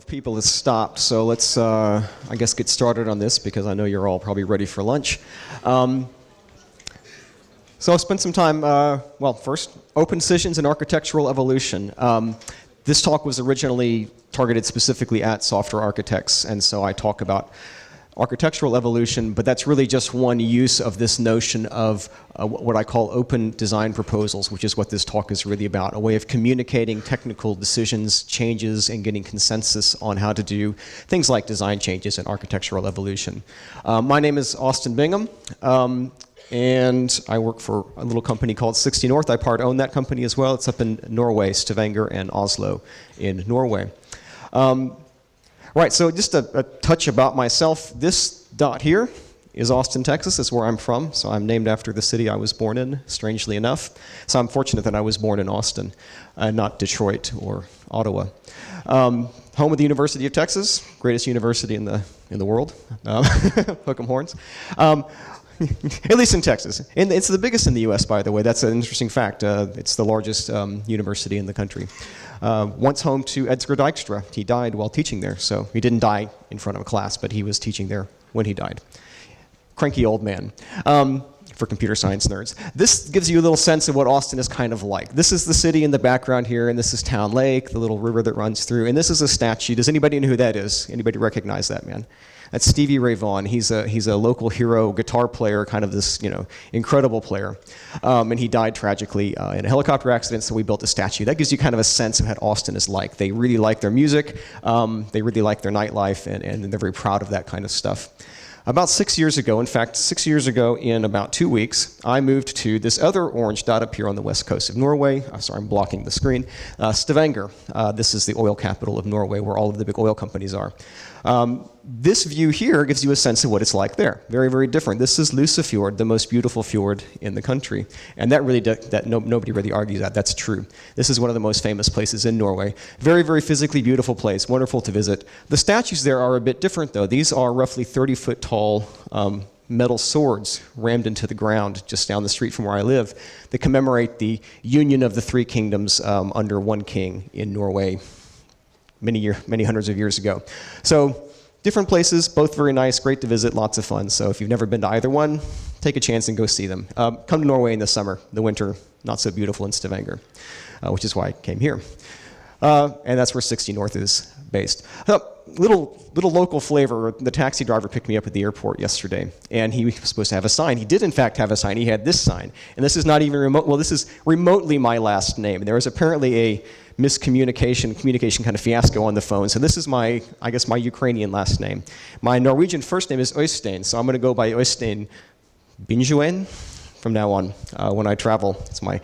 of people has stopped, so let's, I guess, get started on this because I know you're all probably ready for lunch. So I'll spend some time, well, first, open decisions and architectural evolution. This talk was originally targeted specifically at software architects, and so I talk about architectural evolution, but that's really just one use of this notion of what I call open design proposals, which is what this talk is really about, a way of communicating technical decisions, changes, and getting consensus on how to do things like design changes and architectural evolution. My name is Austin Bingham, and I work for a little company called 60 North. I part own that company as well. It's up in Norway, Stavanger and Oslo in Norway. Right, so just a touch about myself. This dot here is Austin, Texas. That's where I'm from. So I'm named after the city I was born in, strangely enough. So I'm fortunate that I was born in Austin, not Detroit or Ottawa. Home of the University of Texas, greatest university in the world. Hook 'em horns. At least in Texas. And it's the biggest in the US, by the way. That's an interesting fact. It's the largest university in the country. Once home to Edsger Dijkstra. He died while teaching there, so he didn't die in front of a class, but he was teaching there when he died. Cranky old man. For computer science nerds. This gives you a little sense of what Austin is kind of like. This is the city in the background here, and this is Town Lake, the little river that runs through, and this is a statue. Does anybody know who that is? Anybody recognize that man? That's Stevie Ray Vaughan. He's a local hero guitar player, kind of this, incredible player. And he died tragically in a helicopter accident, so we built a statue. That gives you kind of a sense of what Austin is like. They really like their music, they really like their nightlife, and they're very proud of that kind of stuff. About 6 years ago, in fact, 6 years ago in about 2 weeks, I moved to this other orange dot up here on the west coast of Norway. Sorry, I'm blocking the screen. Stavanger. This is the oil capital of Norway, where all of the big oil companies are. This view here gives you a sense of what it's like there. Very, very different. This is Lysefjord, the most beautiful fjord in the country. And that really, nobody really argues that. That's true. This is one of the most famous places in Norway. Very, very physically beautiful place. Wonderful to visit. The statues there are a bit different, though. These are roughly 30-foot tall metal swords rammed into the ground just down the street from where I live that commemorate the union of the three kingdoms under one king in Norway many hundreds of years ago. So different places, both very nice, great to visit, lots of fun. So if you've never been to either one, take a chance and go see them. Come to Norway in the summer. The winter, not so beautiful in Stavanger, which is why I came here. And that's where 60 North is based. Little local flavor. The taxi driver picked me up at the airport yesterday, and he was supposed to have a sign. He did, in fact, have a sign. He had this sign. And this is not even remote. Well, this is remotely my last name. There was apparently a communication kind of fiasco on the phone. So this is I guess my Ukrainian last name. My Norwegian first name is Øystein, so I'm going to go by Øystein Bingham from now on when I travel. It's my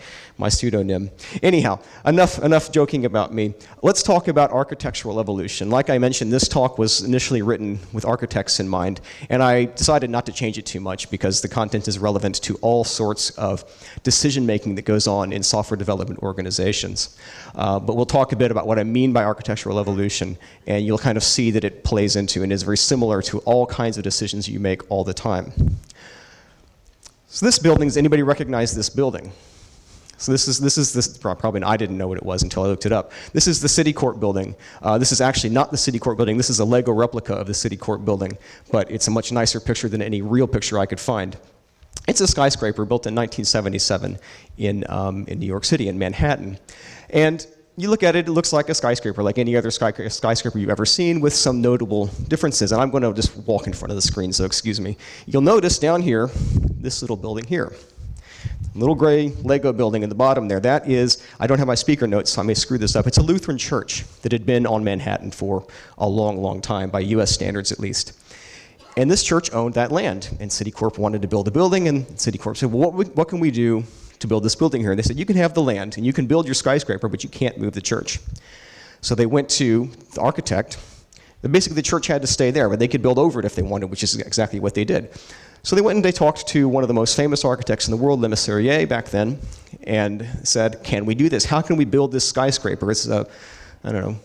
pseudonym. Anyhow, enough joking about me. Let's talk about architectural evolution. Like I mentioned, this talk was initially written with architects in mind, and I decided not to change it too much because the content is relevant to all sorts of decision-making that goes on in software development organizations. But we'll talk a bit about what I mean by architectural evolution, and you'll kind of see that it plays into and is very similar to all kinds of decisions you make all the time. So this building, does anybody recognize this building? So this is probably, I didn't know what it was until I looked it up. This is the City Court building. This is actually not the City Court building. This is a Lego replica of the City Court building, but it's a much nicer picture than any real picture I could find. It's a skyscraper built in 1977 in New York City, in Manhattan. And you look at it, it looks like a skyscraper, like any other skyscraper you've ever seen, with some notable differences. And I'm going to just walk in front of the screen, so excuse me. You'll notice down here, this little building here. Little gray Lego building in the bottom there. That is, I don't have my speaker notes, so I may screw this up. It's a Lutheran church that had been on Manhattan for a long, long time, by US standards at least. And this church owned that land, and Citicorp wanted to build a building, and Citicorp said, well, what can we do to build this building here? And they said, you can have the land, and you can build your skyscraper, but you can't move the church. So they went to the architect. Basically, the church had to stay there, but they could build over it if they wanted, which is exactly what they did. So they went and they talked to one of the most famous architects in the world, Le Mesurier, back then, and said, can we do this? How can we build this skyscraper? It's a, I don't know,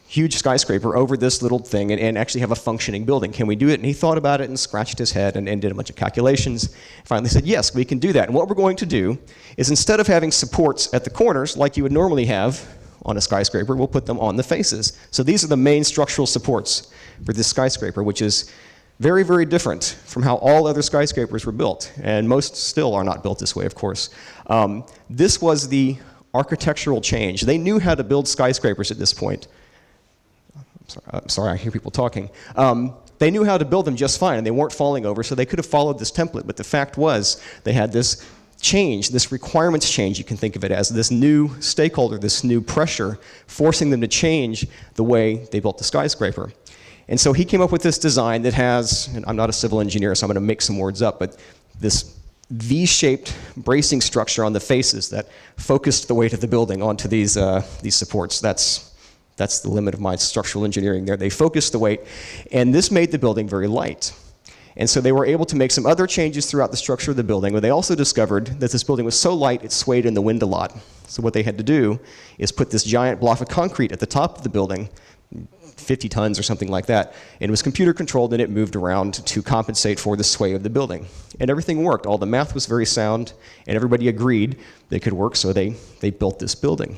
huge skyscraper over this little thing and actually have a functioning building. Can we do it? And he thought about it and scratched his head and did a bunch of calculations. Finally said, yes, we can do that. And what we're going to do is, instead of having supports at the corners like you would normally have on a skyscraper, we'll put them on the faces. So these are the main structural supports for this skyscraper, which is very, very different from how all other skyscrapers were built. And most still are not built this way, of course. This was the architectural change. They knew how to build skyscrapers at this point. I'm sorry, I hear people talking. They knew how to build them just fine, and they weren't falling over, so they could have followed this template. But the fact was, they had this change, this requirements change, you can think of it as, this new stakeholder, this new pressure, forcing them to change the way they built the skyscraper. And so he came up with this design that has, and I'm not a civil engineer, so I'm going to make some words up, but this V-shaped bracing structure on the faces that focused the weight of the building onto these supports. That's the limit of my structural engineering there. They focused the weight, and this made the building very light. And so they were able to make some other changes throughout the structure of the building, where they also discovered that this building was so light it swayed in the wind a lot. So what they had to do is put this giant block of concrete at the top of the building, 50 tons or something like that, and it was computer controlled and it moved around to compensate for the sway of the building. And everything worked. All the math was very sound, and everybody agreed they could work, so they built this building.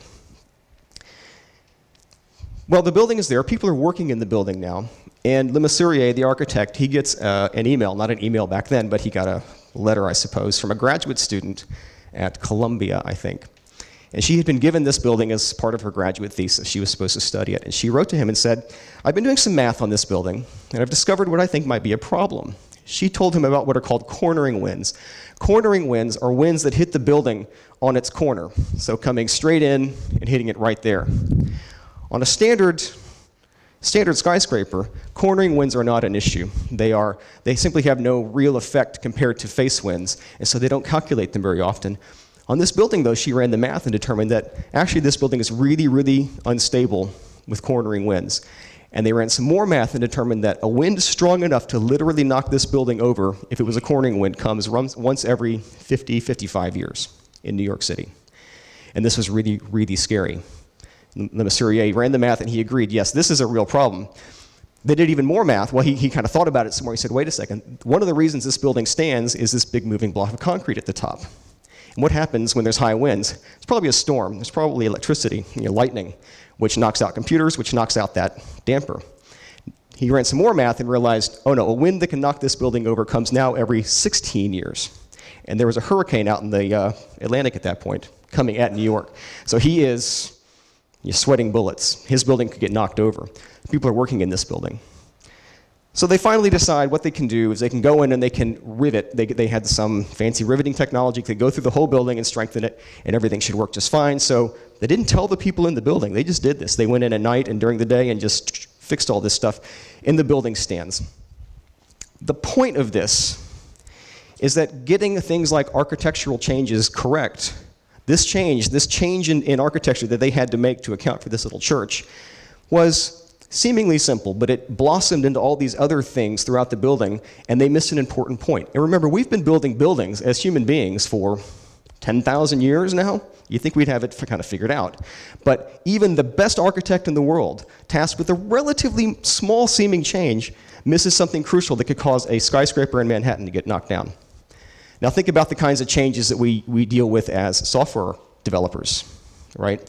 Well, the building is there. People are working in the building now. And Le Mesurier, the architect, he gets an email, not an email back then, but he got a letter, I suppose, from a graduate student at Columbia, I think. And she had been given this building as part of her graduate thesis. She was supposed to study it. And she wrote to him and said, I've been doing some math on this building, and I've discovered what I think might be a problem. She told him about what are called cornering winds. Cornering winds are winds that hit the building on its corner, so coming straight in and hitting it right there. On a standard skyscraper, cornering winds are not an issue. They simply have no real effect compared to face winds, and so they don't calculate them very often. On this building, though, she ran the math and determined that actually this building is really, really unstable with cornering winds. And they ran some more math and determined that a wind strong enough to literally knock this building over, if it was a cornering wind, comes once every 50, 55 years in New York City. And this was really, really scary. Le Mesurier ran the math and he agreed, yes, this is a real problem. They did even more math. Well, he kind of thought about it some more. He said, wait a second. One of the reasons this building stands is this big moving block of concrete at the top. And what happens when there's high winds? It's probably a storm. There's probably electricity, lightning, which knocks out computers, which knocks out that damper. He ran some more math and realized, oh no, a wind that can knock this building over comes now every 16 years. And there was a hurricane out in the Atlantic at that point coming at New York. So you're sweating bullets. His building could get knocked over. People are working in this building. So they finally decide what they can do is they can go in and they can rivet. They had some fancy riveting technology. They go through the whole building and strengthen it, and everything should work just fine. So they didn't tell the people in the building. They just did this. They went in at night and during the day and just fixed all this stuff in the building stands. The point of this is that getting things like architectural changes correct, this change in architecture that they had to make to account for this little church was seemingly simple, but it blossomed into all these other things throughout the building, and they missed an important point. And remember, we've been building buildings as human beings for 10,000 years now. You'd think we'd have it kind of figured out. But even the best architect in the world, tasked with a relatively small seeming change, misses something crucial that could cause a skyscraper in Manhattan to get knocked down. Now think about the kinds of changes that we deal with as software developers, right?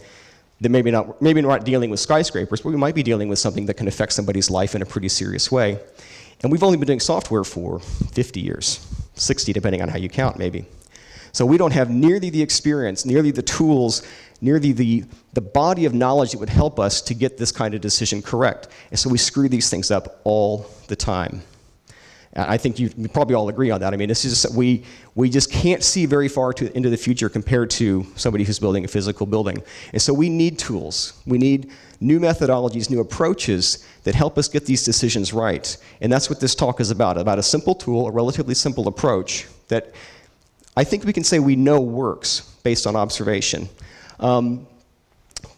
That maybe not dealing with skyscrapers, but we might be dealing with something that can affect somebody's life in a pretty serious way. And we've only been doing software for 50 years, 60 depending on how you count maybe. So we don't have nearly the experience, nearly the tools, nearly the body of knowledge that would help us to get this kind of decision correct. And so we screw these things up all the time. I think you probably all agree on that. I mean, it's just we just can't see very far into the future compared to somebody who's building a physical building. And so we need tools. We need new methodologies, new approaches that help us get these decisions right. And that's what this talk is about a simple tool, a relatively simple approach that I think we can say we know works based on observation.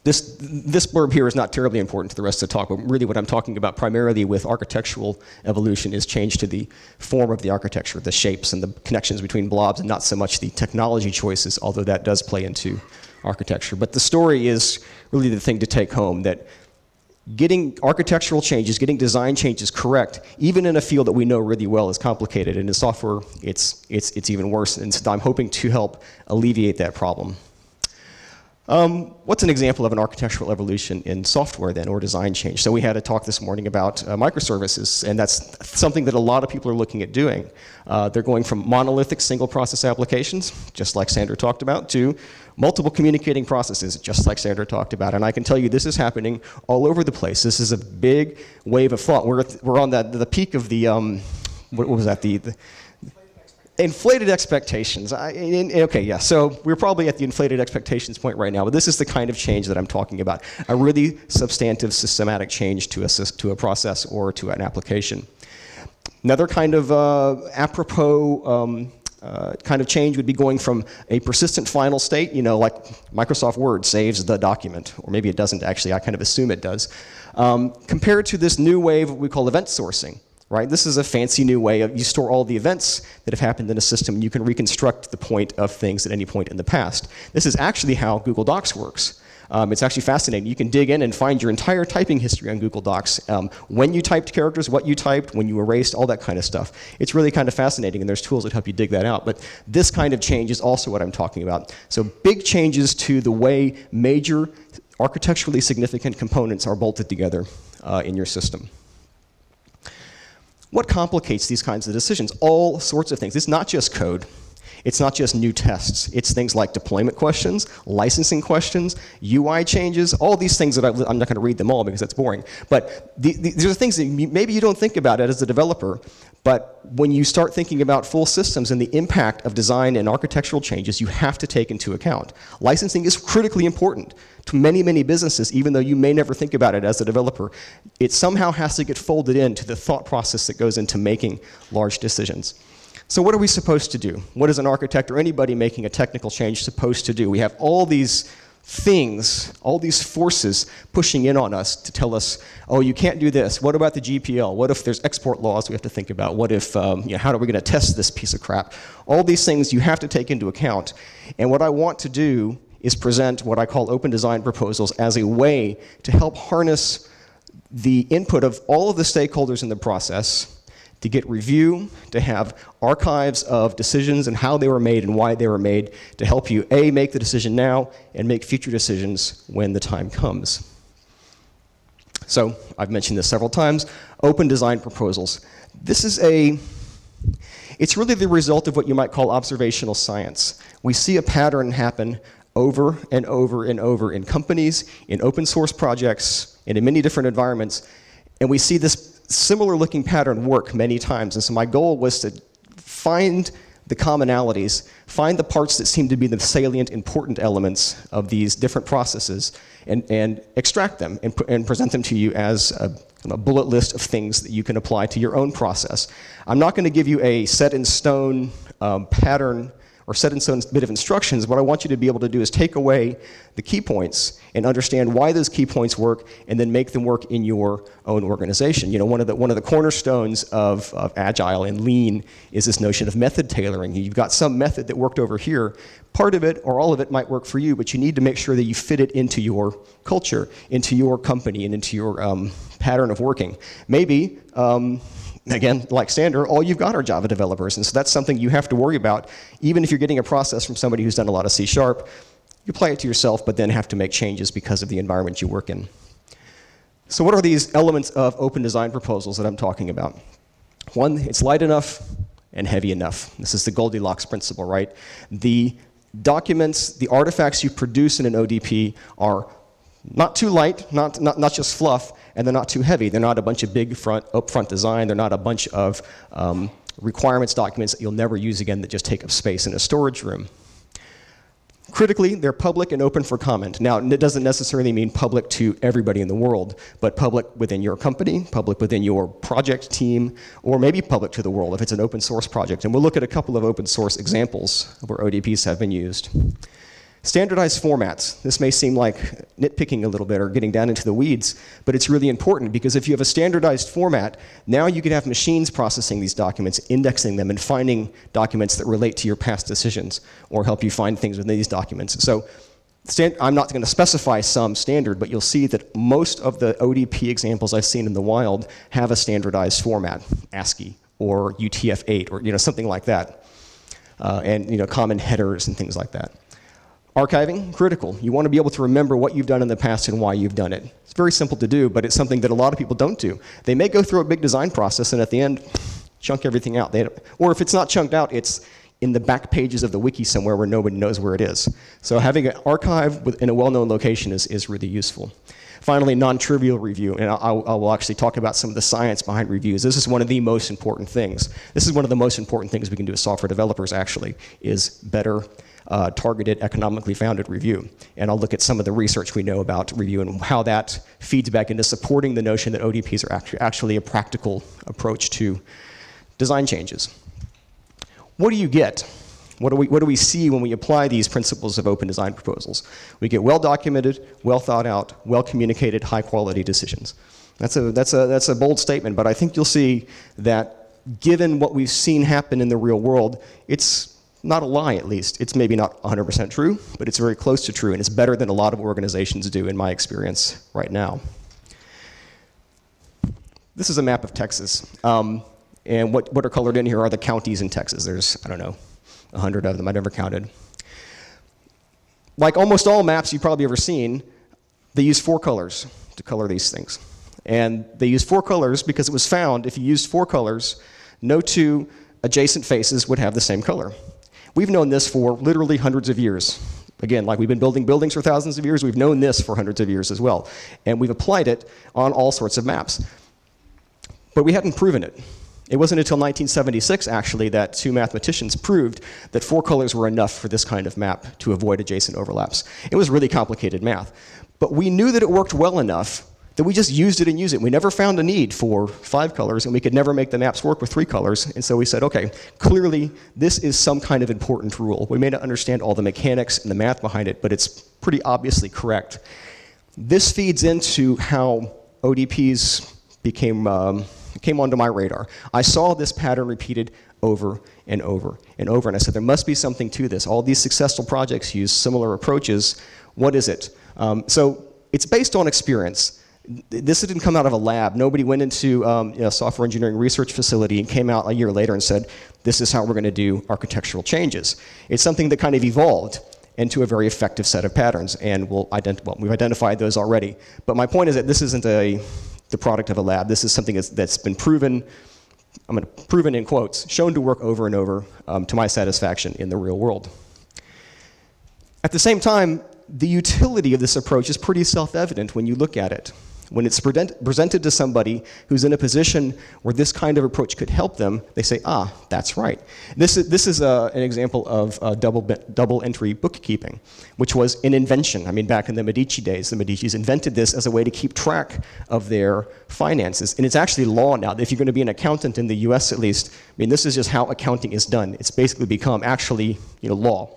This blurb here is not terribly important to the rest of the talk, but really what I'm talking about primarily with architectural evolution is change to the form of the architecture, the shapes and the connections between blobs, and not so much the technology choices, although that does play into architecture. But the story is really the thing to take home, that getting architectural changes, getting design changes correct, even in a field that we know really well is complicated, and in software it's even worse, and so I'm hoping to help alleviate that problem. What's an example of an architectural evolution in software then, or design change? So we had a talk this morning about microservices, and that's something that a lot of people are looking at doing. They're going from monolithic single process applications, just like Sandra talked about, to multiple communicating processes, just like Sandra talked about. And I can tell you this is happening all over the place. This is a big wave of thought. We're on the peak of the, what was that, the inflated expectations. Okay, yeah, so we're probably at the inflated expectations point right now, but this is the kind of change that I'm talking about. A really substantive, systematic change to a process or to an application. Another kind of apropos kind of change would be going from a persistent final state, you know, like Microsoft Word saves the document, or maybe it doesn't actually, I kind of assume it does, compared to this new wave we call event sourcing. Right? This is a fancy new way of, you store all the events that have happened in a system, and you can reconstruct the point of things at any point in the past. This is actually how Google Docs works. It's actually fascinating. You can dig in and find your entire typing history on Google Docs. When you typed characters, what you typed, when you erased, all that kind of stuff. It's really kind of fascinating, and there's tools that help you dig that out. But this kind of change is also what I'm talking about. So big changes to the way major architecturally significant components are bolted together in your system. What complicates these kinds of decisions? All sorts of things. It's not just code. It's not just new tests. It's things like deployment questions, licensing questions, UI changes, all these things that I'm not going to read them all because that's boring. But these are things that maybe you don't think about it as a developer, but when you start thinking about full systems and the impact of design and architectural changes, you have to take into account. Licensing is critically important to many, many businesses, even though you may never think about it as a developer. It somehow has to get folded into the thought process that goes into making large decisions. So what are we supposed to do? What is an architect or anybody making a technical change supposed to do? We have all these things, all these forces pushing in on us to tell us, oh, you can't do this. What about the GPL? What if there's export laws we have to think about? What if, you know, how are we going to test this piece of crap? All these things you have to take into account. And what I want to do is present what I call open design proposals as a way to help harness the input of all of the stakeholders in the process, to get review, to have archives of decisions and how they were made and why they were made, to help you, A, make the decision now, and make future decisions when the time comes. So, I've mentioned this several times, open design proposals. This is it's really the result of what you might call observational science. We see a pattern happen over and over and over in companies, in open source projects, and in many different environments, and we see this similar looking pattern work many times. And so my goal was to find the commonalities, find the parts that seem to be the salient, important elements of these different processes, and extract them and present them to you as a bullet list of things that you can apply to your own process. I'm not going to give you a set in stone pattern or set in stone bit of instructions. What I want you to be able to do is take away the key points and understand why those key points work, and then make them work in your own organization. You know, one of the cornerstones of Agile and Lean is this notion of method tailoring. You've got some method that worked over here. Part of it or all of it might work for you, but you need to make sure that you fit it into your culture, into your company, and into your pattern of working. Maybe, again, like Sandra, all you've got are Java developers, and so that's something you have to worry about. Even if you're getting a process from somebody who's done a lot of C#, you apply it to yourself, but then have to make changes because of the environment you work in. So what are these elements of open design proposals that I'm talking about? One, it's light enough and heavy enough. This is the Goldilocks principle, right? The documents, the artifacts you produce in an ODP are not too light, not just fluff, and they're not too heavy. They're not a bunch of big upfront design. They're not a bunch of requirements documents that you'll never use again that just take up space in a storage room. Critically, they're public and open for comment. Now, it doesn't necessarily mean public to everybody in the world, but public within your company, public within your project team, or maybe public to the world if it's an open source project. And we'll look at a couple of open source examples where ODPs have been used. Standardized formats. This may seem like nitpicking a little bit or getting down into the weeds, but it's really important because if you have a standardized format, now you can have machines processing these documents, indexing them, and finding documents that relate to your past decisions or help you find things within these documents. So I'm not going to specify some standard, but you'll see that most of the ODP examples I've seen in the wild have a standardized format, ASCII or UTF-8 or something like that, and common headers and things like that. Archiving, critical. You want to be able to remember what you've done in the past and why you've done it. It's very simple to do, but it's something that a lot of people don't do. They may go through a big design process and at the end, chunk everything out. Or if it's not chunked out, it's in the back pages of the wiki somewhere where nobody knows where it is. So having an archive in a well-known location is really useful. Finally, non-trivial review, and I will actually talk about some of the science behind reviews. This is one of the most important things. This is one of the most important things we can do as software developers, actually, is better targeted, economically founded review. And I'll look at some of the research we know about review and how that feeds back into supporting the notion that ODPs are actually a practical approach to design changes. What do you get? What do we see when we apply these principles of open design proposals? We get well-documented, well-thought-out, well-communicated, high-quality decisions. That's a bold statement, but I think you'll see that given what we've seen happen in the real world, it's not a lie, at least. It's maybe not 100% true, but it's very close to true, and it's better than a lot of organizations do, in my experience, right now. This is a map of Texas, and what are colored in here are the counties in Texas. There's, I don't know, 100 of them I've never counted. Like almost all maps you've probably ever seen, they use 4 colors to color these things. And they use 4 colors because it was found if you used 4 colors, no 2 adjacent faces would have the same color. We've known this for literally hundreds of years. Again, like we've been building buildings for thousands of years, we've known this for hundreds of years as well. And we've applied it on all sorts of maps. But we hadn't proven it. It wasn't until 1976, actually, that 2 mathematicians proved that 4 colors were enough for this kind of map to avoid adjacent overlaps. It was really complicated math. But we knew that it worked well enough that we just used it and used it. We never found a need for 5 colors, and we could never make the maps work with 3 colors. And so we said, okay, clearly this is some kind of important rule. We may not understand all the mechanics and the math behind it, but it's pretty obviously correct. This feeds into how ODPs came onto my radar. I saw this pattern repeated over and over and over, and I said, there must be something to this. All these successful projects use similar approaches. What is it? So it's based on experience. This didn't come out of a lab. Nobody went into a software engineering research facility and came out a year later and said, this is how we're going to do architectural changes. It's something that kind of evolved into a very effective set of patterns, and we've identified those already. But my point is that this isn't the product of a lab. This is something that's been proven, proven in quotes, shown to work over and over to my satisfaction in the real world. At the same time, the utility of this approach is pretty self-evident when you look at it. When it's presented to somebody who's in a position where this kind of approach could help them, they say, ah, that's right. This is an example of double entry bookkeeping, which was an invention. I mean, back in the Medici days, the Medicis invented this as a way to keep track of their finances. And it's actually law now. If you're going to be an accountant in the US at least, I mean, this is just how accounting is done. It's basically become actually, law.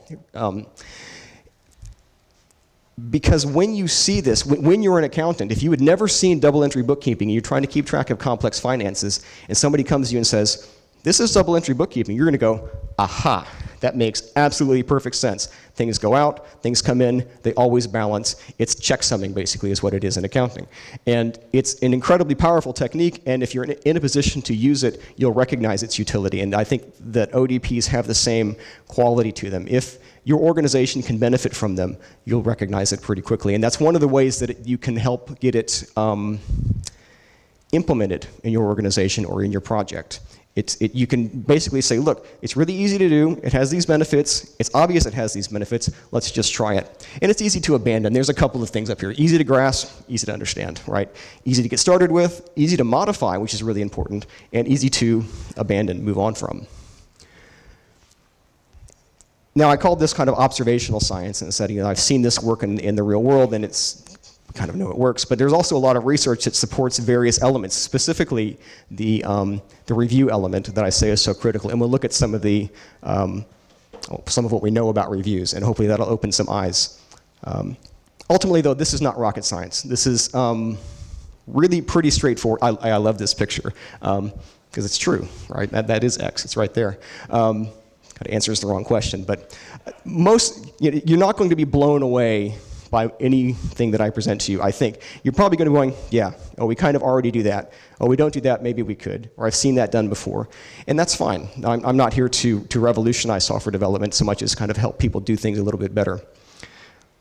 Because when you see this, when you're an accountant, if you had never seen double entry bookkeeping and you're trying to keep track of complex finances, and somebody comes to you and says, this is double entry bookkeeping, you're going to go, aha, that makes absolutely perfect sense. Things go out, things come in, they always balance. It's checksumming, basically, is what it is in accounting. And it's an incredibly powerful technique, and if you're in a position to use it, you'll recognize its utility. And I think that ODPs have the same quality to them. If your organization can benefit from them, you'll recognize it pretty quickly. And that's one of the ways that you can help get it implemented in your organization or in your project. You can basically say, look, it's really easy to do, it has these benefits, it's obvious it has these benefits, let's just try it. And it's easy to abandon. There's a couple of things up here. Easy to grasp, easy to understand, right? Easy to get started with, easy to modify, which is really important, and easy to abandon, move on from. Now, I called this kind of observational science in the setting. I've seen this work in the real world, and I kind of know it works. But there's also a lot of research that supports various elements, specifically the review element that I say is so critical. And we'll look at some of what we know about reviews, and hopefully that'll open some eyes. Ultimately, though, this is not rocket science. This is really pretty straightforward. I love this picture because it's true, right? That is X. It's right there. Answers the wrong question, but you're not going to be blown away by anything that I present to you, I think. You're probably going to be going, yeah, oh, we kind of already do that. Oh, we don't do that, maybe we could. Or I've seen that done before. And that's fine. I'm not here to revolutionize software development so much as kind of help people do things a little bit better.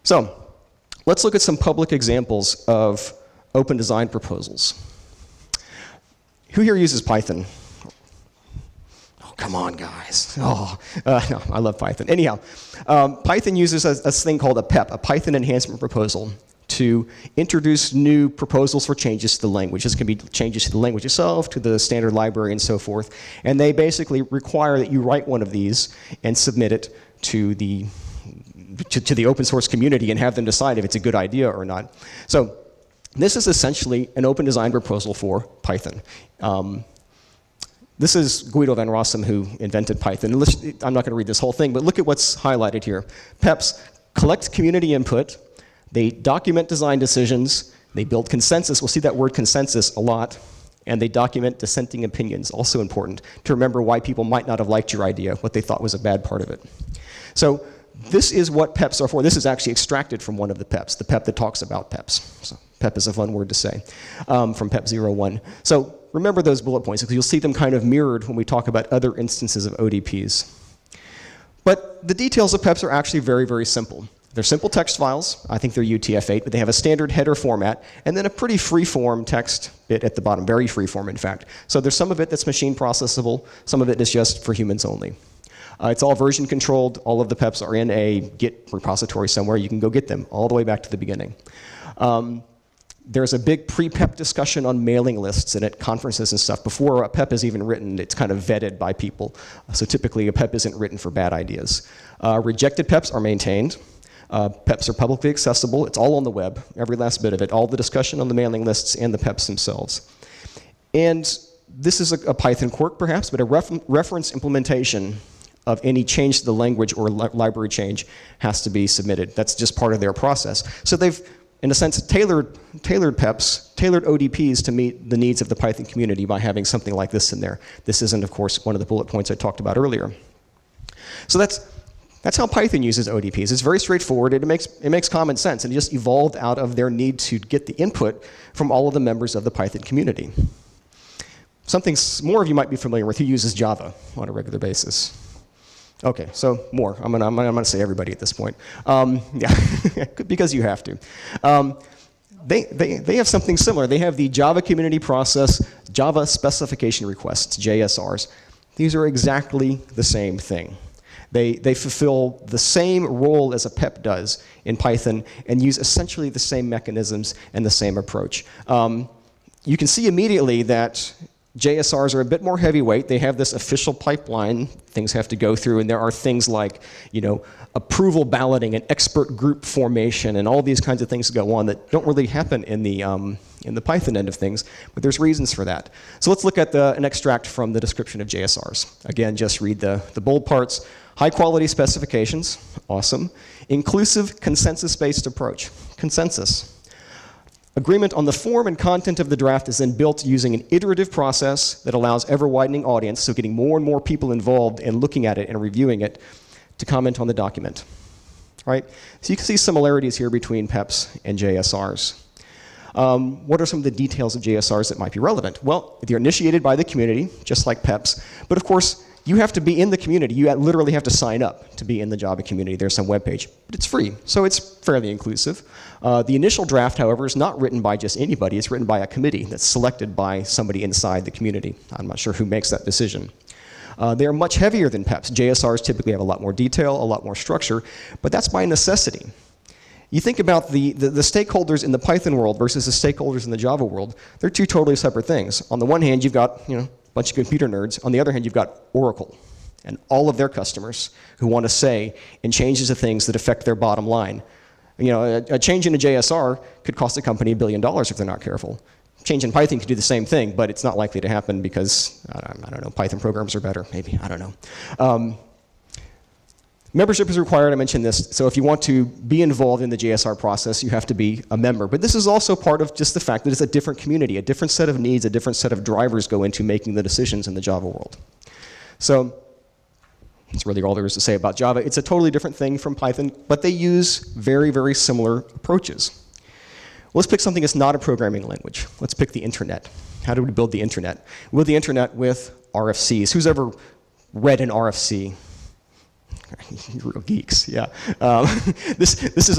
So let's look at some public examples of open design proposals. Who here uses Python? Oh, come on, guys. Oh, no, I love Python. Anyhow, Python uses a thing called a PEP, a Python Enhancement Proposal, to introduce new proposals for changes to the language. This can be changes to the language itself, to the standard library, and so forth. And they basically require that you write one of these and submit it to the open source community and have them decide if it's a good idea or not. So this is essentially an open design proposal for Python. This is Guido van Rossum, who invented Python. I'm not going to read this whole thing, but look at what's highlighted here. PEPs collect community input. They document design decisions. They build consensus. We'll see that word consensus a lot. And they document dissenting opinions, also important to remember why people might not have liked your idea, what they thought was a bad part of it. So this is what PEPs are for. This is actually extracted from one of the PEPs, the PEP that talks about PEPs. So PEP is a fun word to say, from PEP 01. So remember those bullet points, because you'll see them kind of mirrored when we talk about other instances of ODPs. But the details of PEPs are actually very, very simple. They're simple text files. I think they're UTF-8, but they have a standard header format, and then a pretty free-form text bit at the bottom, very free-form, in fact. So there's some of it that's machine processable, some of it is just for humans only. It's all version controlled. All of the PEPs are in a Git repository somewhere. You can go get them all the way back to the beginning. There's a big pre-PEP discussion on mailing lists and at conferences and stuff. Before a PEP is even written, it's kind of vetted by people. So typically a PEP isn't written for bad ideas. Rejected PEPs are maintained. PEPs are publicly accessible. It's all on the web, every last bit of it, all the discussion on the mailing lists and the PEPs themselves. And this is a Python quirk, perhaps, but a reference implementation of any change to the language or library change has to be submitted. That's just part of their process. So they've, in a sense, tailored PEPs, tailored ODPs to meet the needs of the Python community by having something like this in there. This isn't, of course, one of the bullet points I talked about earlier. So that's how Python uses ODPs. It's very straightforward. It makes common sense, and it just evolved out of their need to get the input from all of the members of the Python community. Something more of you might be familiar with who uses Java on a regular basis. Okay, so more. I'm gonna say everybody at this point. Yeah, because you have to. They have something similar. They have the Java community process, Java specification requests, JSRs. These are exactly the same thing. They fulfill the same role as a PEP does in Python and use essentially the same mechanisms and the same approach. You can see immediately that JSRs are a bit more heavyweight. They have this official pipeline things have to go through, and there are things like, you know, approval balloting and expert group formation and all these kinds of things that go on that don't really happen in the Python end of things, but there's reasons for that. So let's look at an extract from the description of JSRs. Again, just read the bold parts. High quality specifications, awesome. Inclusive consensus-based approach, consensus. Agreement on the form and content of the draft is then built using an iterative process that allows ever-widening audience, so getting more and more people involved in looking at it and reviewing it to comment on the document. All right? So you can see similarities here between PEPs and JSRs. What are some of the details of JSRs that might be relevant? Well, they're initiated by the community, just like PEPs, but of course, you have to be in the community. You literally have to sign up to be in the Java community. There's some web page, but it's free, so it's fairly inclusive. The initial draft, however, is not written by just anybody. It's written by a committee that's selected by somebody inside the community. I'm not sure who makes that decision. They are much heavier than PEPs. JSRs typically have a lot more detail, a lot more structure, but that's by necessity. You think about the stakeholders in the Python world versus the stakeholders in the Java world. They're two totally separate things. On the one hand, you've got, you know, a bunch of computer nerds. On the other hand, you've got Oracle and all of their customers who want to say in changes to things that affect their bottom line. You know, a change in a JSR could cost a company $1 billion if they're not careful. Change in Python could do the same thing, but it's not likely to happen because, I don't know, Python programs are better, maybe, I don't know. Membership is required, I mentioned this, so if you want to be involved in the JSR process, you have to be a member. But this is also part of just the fact that it's a different community, a different set of needs, a different set of drivers go into making the decisions in the Java world. So that's really all there is to say about Java. It's a totally different thing from Python, but they use very, very similar approaches. Let's pick something that's not a programming language. Let's pick the internet. How do we build the internet? We build the internet with RFCs. Who's ever read an RFC? You're real geeks, yeah. This is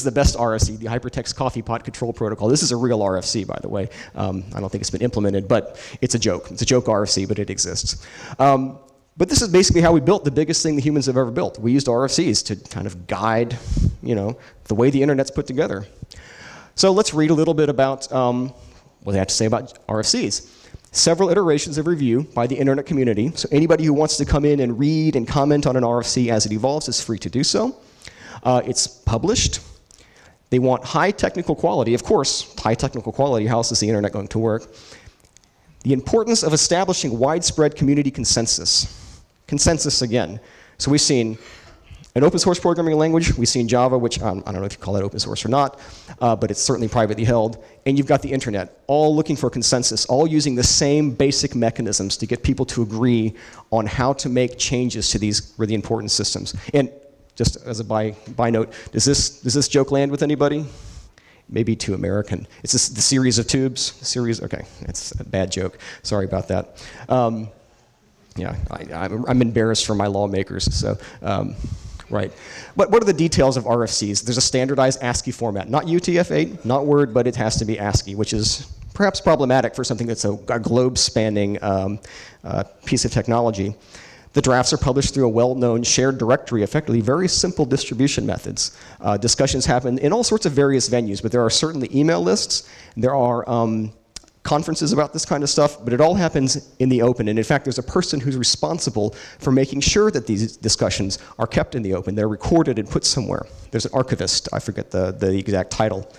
the best RFC, the Hypertext Coffee Pot Control Protocol. This is a real RFC, by the way. I don't think it's been implemented, but it's a joke. It's a joke RFC, but it exists. But this is basically how we built the biggest thing the humans have ever built. We used RFCs to kind of guide, the way the internet's put together. So let's read a little bit about what they have to say about RFCs. Several iterations of review by the internet community. So anybody who wants to come in and read and comment on an RFC as it evolves is free to do so. It's published. They want high technical quality. Of course, high technical quality. How else is the internet going to work? The importance of establishing widespread community consensus. Consensus again. So we've seen an open source programming language. We've seen Java, which I don't know if you call that open source or not, but it's certainly privately held. And you've got the internet, all looking for consensus, all using the same basic mechanisms to get people to agree on how to make changes to these really important systems. And just as a by note, does this joke land with anybody? Maybe too American. It's the series of tubes. Okay, it's a bad joke. Sorry about that. Yeah, I'm embarrassed for my lawmakers. So. Right. But what are the details of RFCs? There's a standardized ASCII format, not UTF-8, not Word, but it has to be ASCII, which is perhaps problematic for something that's a globe-spanning piece of technology. The drafts are published through a well-known shared directory, effectively very simple distribution methods. Discussions happen in all sorts of various venues, but there are certainly email lists. There are conferences about this kind of stuff, but it all happens in the open. And in fact, there's a person who's responsible for making sure that these discussions are kept in the open. They're recorded and put somewhere. There's an archivist. I forget the exact title.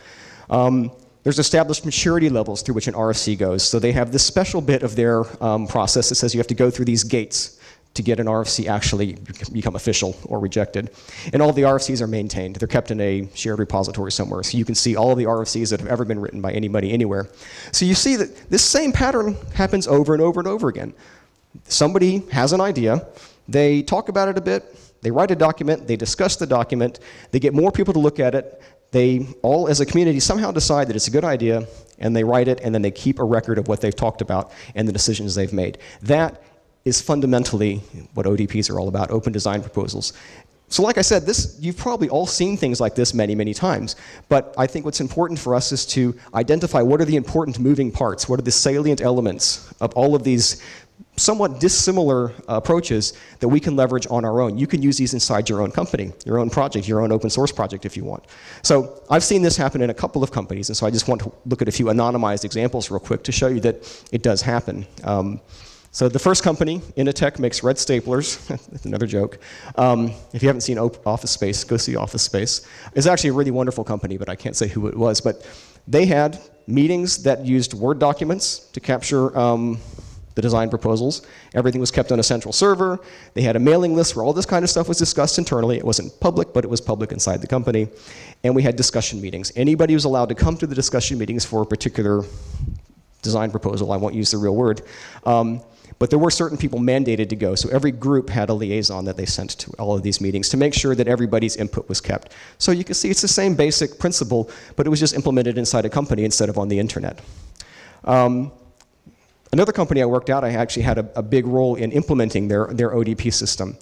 There's established maturity levels through which an RFC goes. So they have this special bit of their process that says you have to go through these gates to get an RFC actually become official or rejected. And all the RFCs are maintained. They're kept in a shared repository somewhere. So you can see all of the RFCs that have ever been written by anybody anywhere. So you see that this same pattern happens over and over and over again. Somebody has an idea. They talk about it a bit. They write a document. They discuss the document. They get more people to look at it. They all, as a community, somehow decide that it's a good idea, and they write it, and then they keep a record of what they've talked about and the decisions they've made. That is fundamentally what ODPs are all about, open design proposals. So like I said, you've probably all seen things like this many, many times. But I think what's important for us is to identify what are the important moving parts, what are the salient elements of all of these somewhat dissimilar approaches that we can leverage on our own. You can use these inside your own company, your own project, your own open source project if you want. So I've seen this happen in a couple of companies, and so I just want to look at a few anonymized examples real quick to show you that it does happen. So the first company, Initech, makes red staplers. That's another joke. If you haven't seen Office Space, go see Office Space. It's actually a really wonderful company, but I can't say who it was. But they had meetings that used Word documents to capture the design proposals. Everything was kept on a central server. They had a mailing list where all this kind of stuff was discussed internally. It wasn't public, but it was public inside the company. And we had discussion meetings. Anybody was allowed to come to the discussion meetings for a particular design proposal. I won't use the real word. But there were certain people mandated to go, so every group had a liaison that they sent to all of these meetings to make sure that everybody's input was kept. So you can see it's the same basic principle, but it was just implemented inside a company instead of on the internet. Another company I worked at, I actually had a big role in implementing their ODP system.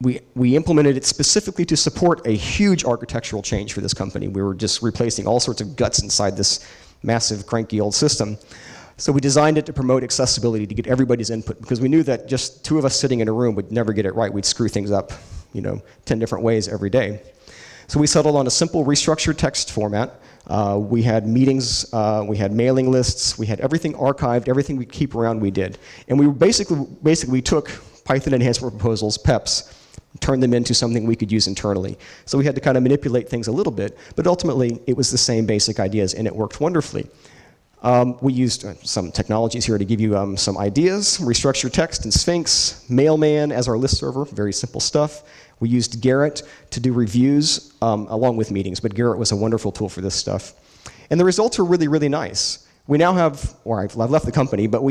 We implemented it specifically to support a huge architectural change for this company. We were just replacing all sorts of guts inside this massive, cranky old system. So we designed it to promote accessibility, to get everybody's input, because we knew that just two of us sitting in a room would never get it right. We'd screw things up, 10 different ways every day. So we settled on a simple restructured text format. We had meetings, we had mailing lists, we had everything archived, everything we keep around we did. And we basically took Python enhancement proposals, PEPs, turned them into something we could use internally. So we had to kind of manipulate things a little bit, but ultimately it was the same basic ideas, and it worked wonderfully. We used some technologies here to give you some ideas. Restructured text and Sphinx, Mailman as our list server, very simple stuff. We used Garrett to do reviews along with meetings, but Garrett was a wonderful tool for this stuff. And the results are really, really nice. We now have, or I've left the company, but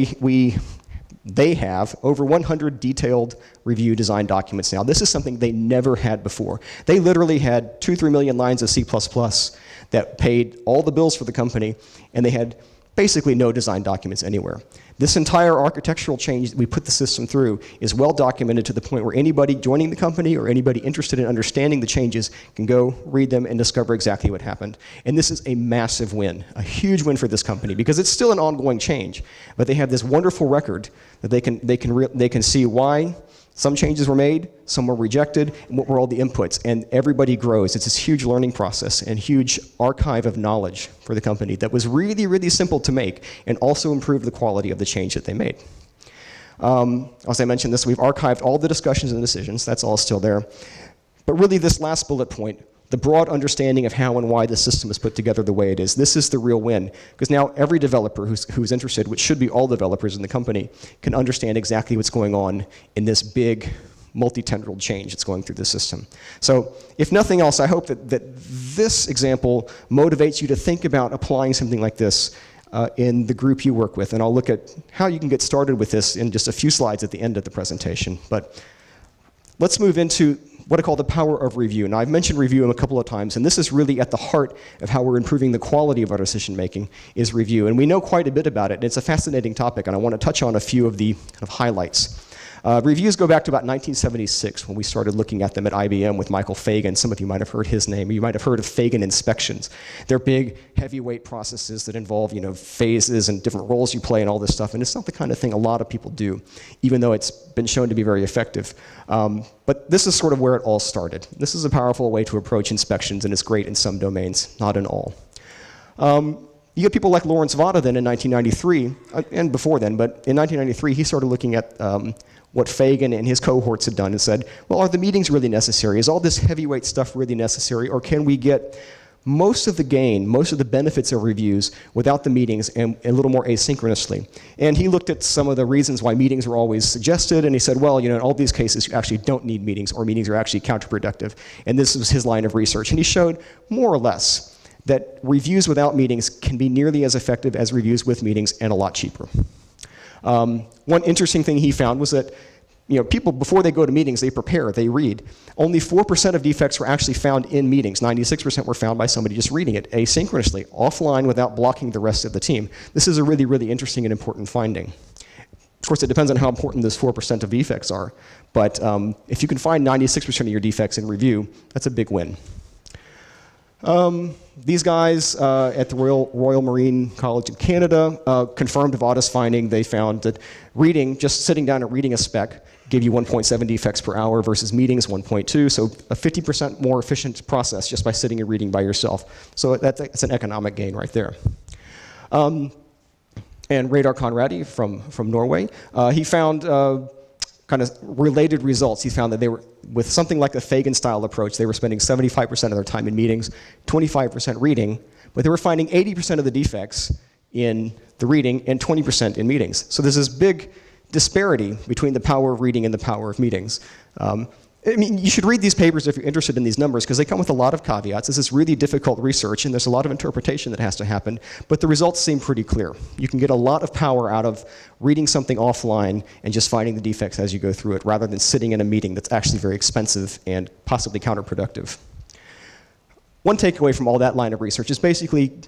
they have over 100 detailed review design documents now. This is something they never had before. They literally had 2-3 million lines of C++ that paid all the bills for the company, and they had basically no design documents anywhere. This entire architectural change that we put the system through is well documented to the point where anybody joining the company or anybody interested in understanding the changes can go read them and discover exactly what happened. And this is a massive win, a huge win for this company, because it's still an ongoing change. But they have this wonderful record that they can see why some changes were made, some were rejected, and what were all the inputs. And everybody grows. It's this huge learning process and huge archive of knowledge for the company that was really, really simple to make and also improved the quality of the change that they made. As I mentioned this, we've archived all the discussions and decisions. That's all still there. But really, this last bullet point, the broad understanding of how and why the system is put together the way it is, this is the real win. Because now every developer who's interested, which should be all developers in the company, can understand exactly what's going on in this big multi-tendril change that's going through the system. So if nothing else, I hope that this example motivates you to think about applying something like this in the group you work with. And I'll look at how you can get started with this in just a few slides at the end of the presentation. But let's move into what I call the power of review. Now, I've mentioned review a couple of times, and this is really at the heart of how we're improving the quality of our decision making, is review. And we know quite a bit about it, and it's a fascinating topic, and I want to touch on a few of the kind of highlights. Reviews go back to about 1976 when we started looking at them at IBM with Michael Fagan. Some of you might have heard his name. You might have heard of Fagan inspections. They're big, heavyweight processes that involve, phases and different roles you play and all this stuff. And it's not the kind of thing a lot of people do, even though it's been shown to be very effective. But this is sort of where it all started. This is a powerful way to approach inspections, and it's great in some domains, not in all. You get people like Lawrence Vaada then in 1993, and before then, but in 1993 he started looking at what Fagan and his cohorts had done and said, well, are the meetings really necessary? Is all this heavyweight stuff really necessary? Or can we get most of the gain, most of the benefits of reviews without the meetings and a little more asynchronously? And he looked at some of the reasons why meetings were always suggested, and he said, well, in all these cases you actually don't need meetings, or meetings are actually counterproductive. And this was his line of research. And he showed more or less that reviews without meetings can be nearly as effective as reviews with meetings and a lot cheaper. One interesting thing he found was that people, before they go to meetings, they prepare, they read. Only 4% of defects were actually found in meetings. 96% were found by somebody just reading it asynchronously, offline, without blocking the rest of the team. This is a really, really interesting and important finding. Of course, it depends on how important those 4% of defects are. But if you can find 96% of your defects in review, that's a big win. These guys at the Royal Marine College in Canada confirmed Vaada's finding. They found that reading, just sitting down and reading a spec, gave you 1.7 defects per hour versus meetings 1.2, so a 50% more efficient process just by sitting and reading by yourself. So that's an economic gain right there. And Radar Conradi from Norway, he found kind of related results. He found that they were, with something like the Fagan-style approach, they were spending 75% of their time in meetings, 25% reading, but they were finding 80% of the defects in the reading and 20% in meetings. So there's this big disparity between the power of reading and the power of meetings. You should read these papers if you're interested in these numbers, because they come with a lot of caveats. This is really difficult research, and there's a lot of interpretation that has to happen, but the results seem pretty clear. You can get a lot of power out of reading something offline and just finding the defects as you go through it, rather than sitting in a meeting that's actually very expensive and possibly counterproductive. One takeaway from all that line of research is basically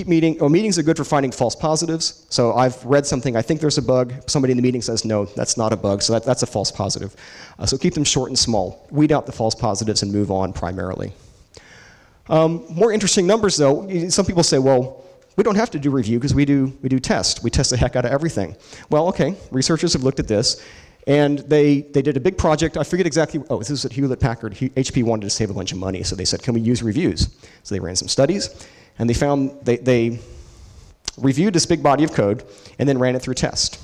meetings are good for finding false positives. So I've read something, I think there's a bug. Somebody in the meeting says, no, that's not a bug, so that's a false positive. So keep them short and small. Weed out the false positives and move on primarily. More interesting numbers, though. Some people say, well, we don't have to do review because we do test. We test the heck out of everything. Well, okay, researchers have looked at this, and they did a big project. I forget exactly, this is at Hewlett-Packard. HP wanted to save a bunch of money, so they said, can we use reviews? So they ran some studies. And they found, they reviewed this big body of code and then ran it through test.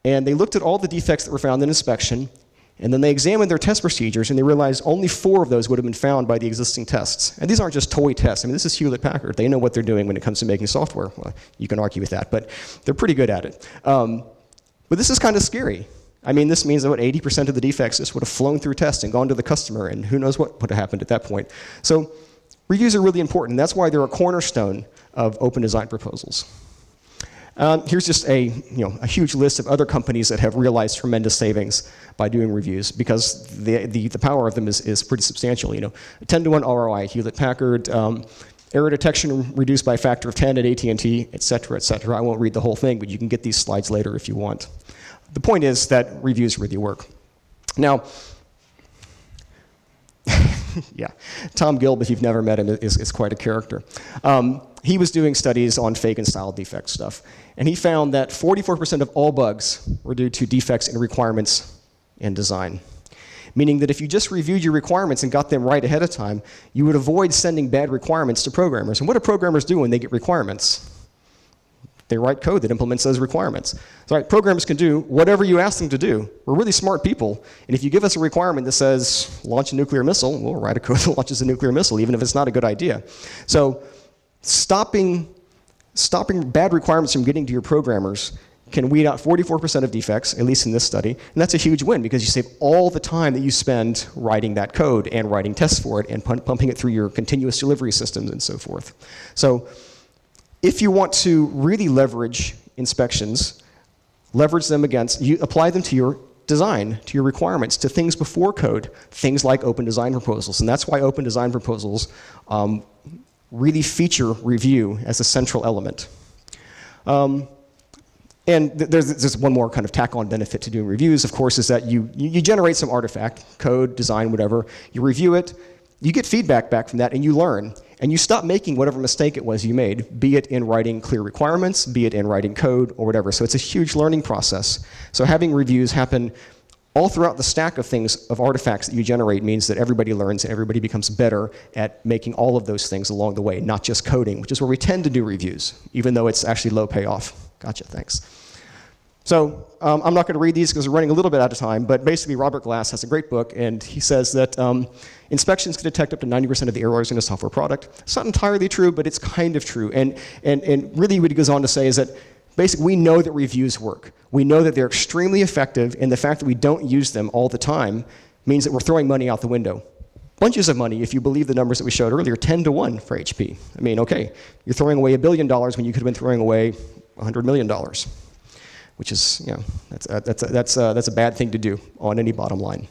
And they looked at all the defects that were found in inspection, and then they examined their test procedures, and they realized only 4 of those would have been found by the existing tests. And these aren't just toy tests. I mean, this is Hewlett-Packard. They know what they're doing when it comes to making software. Well, you can argue with that, but they're pretty good at it. But this is kind of scary. I mean, this means that 80% of the defects just would have flown through test and gone to the customer, and who knows what would have happened at that point. So reviews are really important. That's why they're a cornerstone of open design proposals. Here's just a huge list of other companies that have realized tremendous savings by doing reviews, because the power of them is pretty substantial. 10-to-1 ROI, Hewlett-Packard, Error detection reduced by a factor of 10 at AT&T, et cetera, et cetera. I won't read the whole thing, but you can get these slides later if you want. The point is that reviews really work. Now, yeah, Tom Gilb, if you've never met him, is quite a character. He was doing studies on fake and style defect stuff, and he found that 44% of all bugs were due to defects in requirements and design. Meaning that if you just reviewed your requirements and got them right ahead of time, you would avoid sending bad requirements to programmers. And what do programmers do when they get requirements? They write code that implements those requirements. So right, programmers can do whatever you ask them to do. We're really smart people, and if you give us a requirement that says launch a nuclear missile, we'll write a code that launches a nuclear missile, even if it's not a good idea. So stopping bad requirements from getting to your programmers can weed out 44% of defects, at least in this study, and that's a huge win because you save all the time that you spend writing that code and writing tests for it and pumping it through your continuous delivery systems and so forth. So if you want to really leverage inspections, leverage them against, you apply them to your design, to your requirements, to things before code, things like open design proposals, and that's why open design proposals really feature review as a central element. And there's one more kind of tack-on benefit to doing reviews, of course, is that you generate some artifact, code, design, whatever. You review it, you get feedback back from that, and you learn. And you stop making whatever mistake it was you made, be it in writing clear requirements, be it in writing code, or whatever. So it's a huge learning process. So having reviews happen all throughout the stack of things, of artifacts that you generate, means that everybody learns and everybody becomes better at making all of those things along the way, not just coding, which is where we tend to do reviews, even though it's actually low payoff. Gotcha, thanks. So I'm not going to read these because we're running a little bit out of time, but basically Robert Glass has a great book, and he says that inspections can detect up to 90% of the errors in a software product. It's not entirely true, but it's kind of true. And really what he goes on to say is that basically we know that reviews work. We know that they're extremely effective, and the fact that we don't use them all the time means that we're throwing money out the window. Bunches of money, if you believe the numbers that we showed earlier, 10 to 1 for HP. I mean, okay, you're throwing away $1 billion when you could have been throwing away $100 million. Which is, you know, that's a bad thing to do on any bottom line.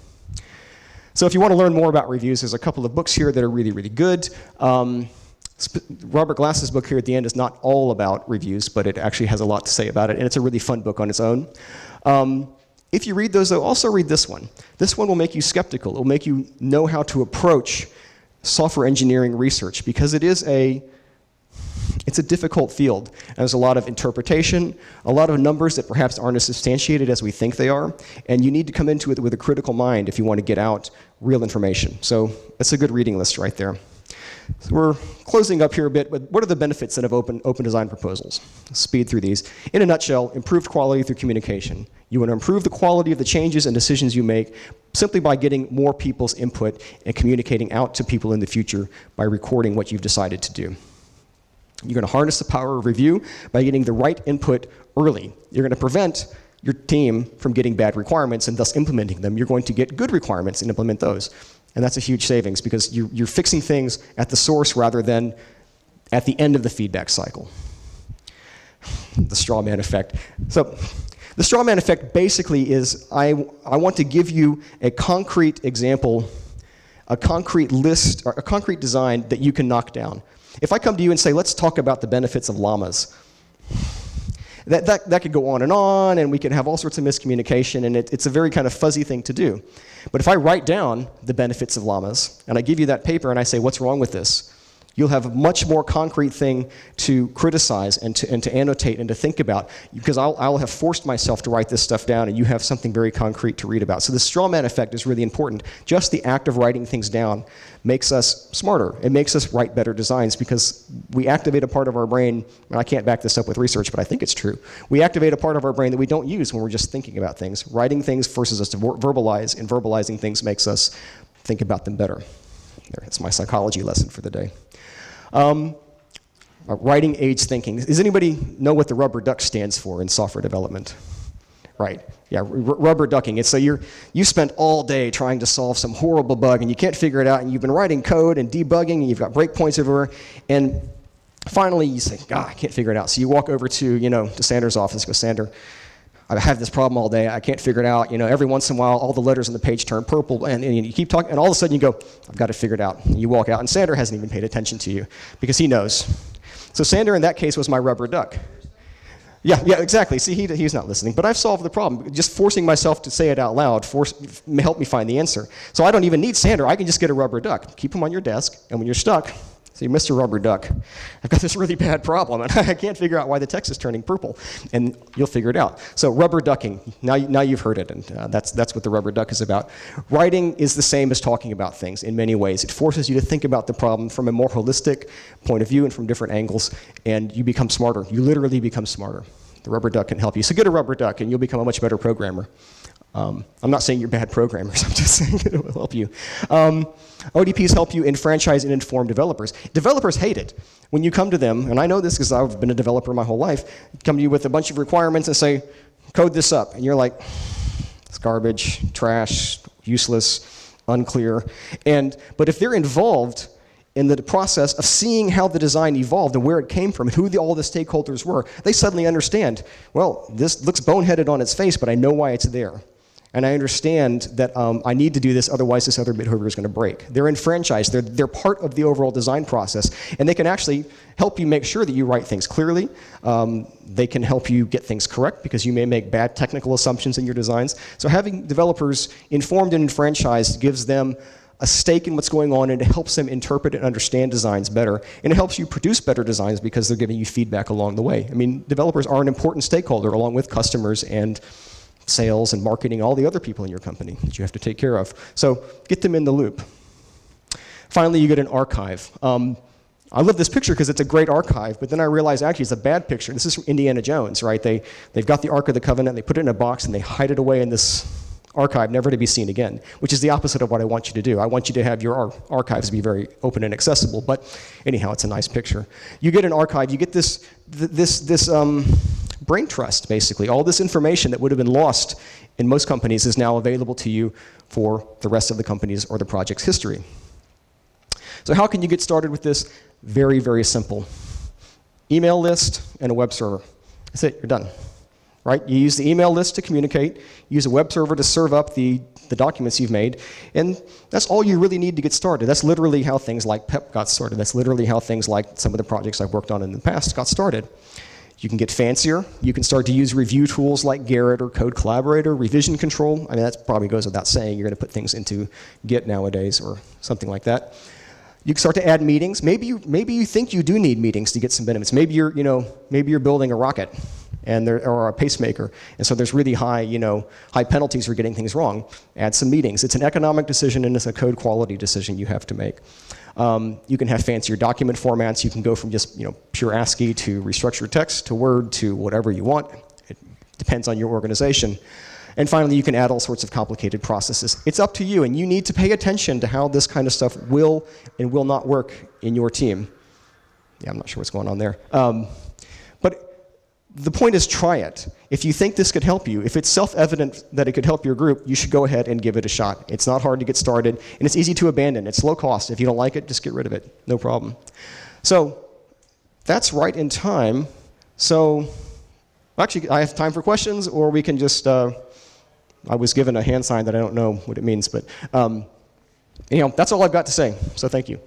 So if you want to learn more about reviews, there's a couple of books here that are really, really good. Robert Glass's book here at the end is not all about reviews, but it actually has a lot to say about it, and it's a really fun book on its own. If you read those, though, also read this one. This one will make you skeptical. It will make you know how to approach software engineering research, because it's a difficult field. There's a lot of interpretation, a lot of numbers that perhaps aren't as substantiated as we think they are, and you need to come into it with a critical mind if you want to get out real information. So that's a good reading list right there. So we're closing up here a bit, but what are the benefits of open design proposals? Speed through these. In a nutshell, improved quality through communication. You want to improve the quality of the changes and decisions you make simply by getting more people's input and communicating out to people in the future by recording what you've decided to do. You're going to harness the power of review by getting the right input early. You're going to prevent your team from getting bad requirements and thus implementing them. You're going to get good requirements and implement those. And that's a huge savings because you're fixing things at the source rather than at the end of the feedback cycle. The straw man effect. So the straw man effect basically is I want to give you a concrete example, a concrete list, or a concrete design that you can knock down. If I come to you and say, let's talk about the benefits of llamas, that could go on, and we could have all sorts of miscommunication, and it's a very kind of fuzzy thing to do. But if I write down the benefits of llamas, and I give you that paper and I say, what's wrong with this? You'll have a much more concrete thing to criticize and to annotate and to think about, because I'll have forced myself to write this stuff down, and you have something very concrete to read about. So the straw man effect is really important. Just the act of writing things down makes us smarter. It makes us write better designs because we activate a part of our brain, and I can't back this up with research, but I think it's true. We activate a part of our brain that we don't use when we're just thinking about things. Writing things forces us to verbalize, and verbalizing things makes us think about them better. That's my psychology lesson for the day. Writing aids thinking. Does anybody know what the rubber duck stands for in software development? Right, yeah, rubber ducking. It's so you spent all day trying to solve some horrible bug and you can't figure it out, and you've been writing code and debugging and you've got breakpoints everywhere, and finally you say, God, I can't figure it out. So you walk over to, to Sander's office and go, Sander, I have this problem all day, I can't figure it out. You know, every once in a while, all the letters on the page turn purple, and you keep talking, and all of a sudden you go, I've got it figured out. And you walk out, and Sander hasn't even paid attention to you, because he knows. So Sander, in that case, was my rubber duck. Yeah, exactly. See, he's not listening. But I've solved the problem. Just forcing myself to say it out loud helped me find the answer. So I don't even need Sander. I can just get a rubber duck. Keep them on your desk, and when you're stuck, say, Mr. Rubber Duck, I've got this really bad problem, and I can't figure out why the text is turning purple. And you'll figure it out. So rubber ducking, now you've heard it, and that's what the rubber duck is about. Writing is the same as talking about things in many ways. It forces you to think about the problem from a more holistic point of view and from different angles, and you become smarter. You literally become smarter. The rubber duck can help you. So get a rubber duck, and you'll become a much better programmer. I'm not saying you're bad programmers, I'm just saying it will help you. ODPs help you enfranchise and inform developers. Developers hate it. When you come to them, and I know this because I've been a developer my whole life, come to you with a bunch of requirements and say, code this up. And you're like, it's garbage, trash, useless, unclear. But if they're involved in the process of seeing how the design evolved and where it came from and who all the stakeholders were, they suddenly understand, well, this looks boneheaded on its face, but I know why it's there. And I understand that I need to do this, otherwise this other behavior is going to break. They're enfranchised. They're part of the overall design process. And they can actually help you make sure that you write things clearly. They can help you get things correct, because you may make bad technical assumptions in your designs. So having developers informed and enfranchised gives them a stake in what's going on, and it helps them interpret and understand designs better. And it helps you produce better designs because they're giving you feedback along the way. I mean, developers are an important stakeholder along with customers and sales and marketing, all the other people in your company that you have to take care of. So get them in the loop. Finally, you get an archive. I love this picture because it's a great archive, but then I realized actually it's a bad picture. This is from Indiana Jones, right? They've got the Ark of the Covenant, they put it in a box, and they hide it away in this archive, never to be seen again, which is the opposite of what I want you to do. I want you to have your archives be very open and accessible, but anyhow, it's a nice picture. You get an archive, you get this brain trust, basically. All this information that would have been lost in most companies is now available to you for the rest of the company's or the project's history. So how can you get started with this? Very, very simple. Email list and a web server. That's it, you're done. Right? You use the email list to communicate, use a web server to serve up the documents you've made, and that's all you really need to get started. That's literally how things like PEP got started. That's literally how things like some of the projects I've worked on in the past got started. You can get fancier. You can start to use review tools like Garrett or Code Collaborator, revision control. I mean, that probably goes without saying. You're going to put things into Git nowadays or something like that. You can start to add meetings. Maybe you think you do need meetings to get some benefits. Maybe you're building a rocket or a pacemaker, and so there's really high penalties for getting things wrong. Add some meetings. It's an economic decision, and it's a code quality decision you have to make. You can have fancier document formats. You can go from just pure ASCII to restructured text to Word to whatever you want. It depends on your organization. And finally, you can add all sorts of complicated processes. It's up to you, and you need to pay attention to how this kind of stuff will and will not work in your team. Yeah, I'm not sure what's going on there. But the point is, try it. If you think this could help you, if it's self-evident that it could help your group, you should go ahead and give it a shot. It's not hard to get started, and it's easy to abandon. It's low cost. If you don't like it, just get rid of it. No problem. So that's right in time. So actually, I have time for questions, or we can just, I was given a hand sign that I don't know what it means, but that's all I've got to say. So thank you.